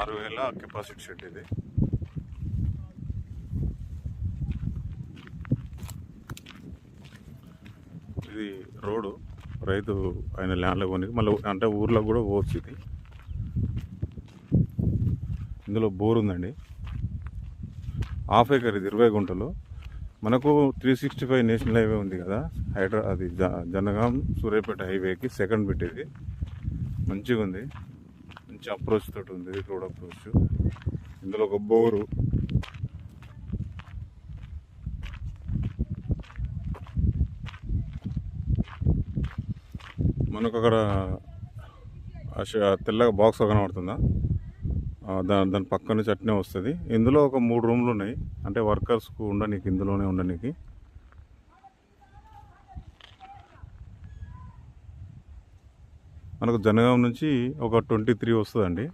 6000 capacity shed ఇది. ఇది road రైతు ఆయన ల్యాండ్లో కొని మళ్ళీ అంటే ఊర్లో కూడా పోవచ్చు. ఇది ఇందులో బోర్ ఉందండి. హాఫ్ ఏకర్ ఇది 20 గుంటలు. మనకు 365 నేషనల్ హైవే ఉంది కదా, అది జనగాం సూర్యాపేట హైవేకి సెకండ్ బిట్. ఇది మంచిగా ఉంది, మంచి అప్రోచ్ తోటి ఉంది, రోడ్ అప్రోచ్. ఇందులో ఒక బోరు, మనకు అక్కడ తెల్లగా బాక్స్ కనబడుతుందా, దాని పక్క నుంచి అట్నే వస్తుంది. ఇందులో ఒక 3 రూమ్లు ఉన్నాయి, అంటే వర్కర్స్కు ఉండడానికి, ఇందులోనే ఉండడానికి. మనకు జనగాం నుంచి ఒక 23 వస్తుందండి.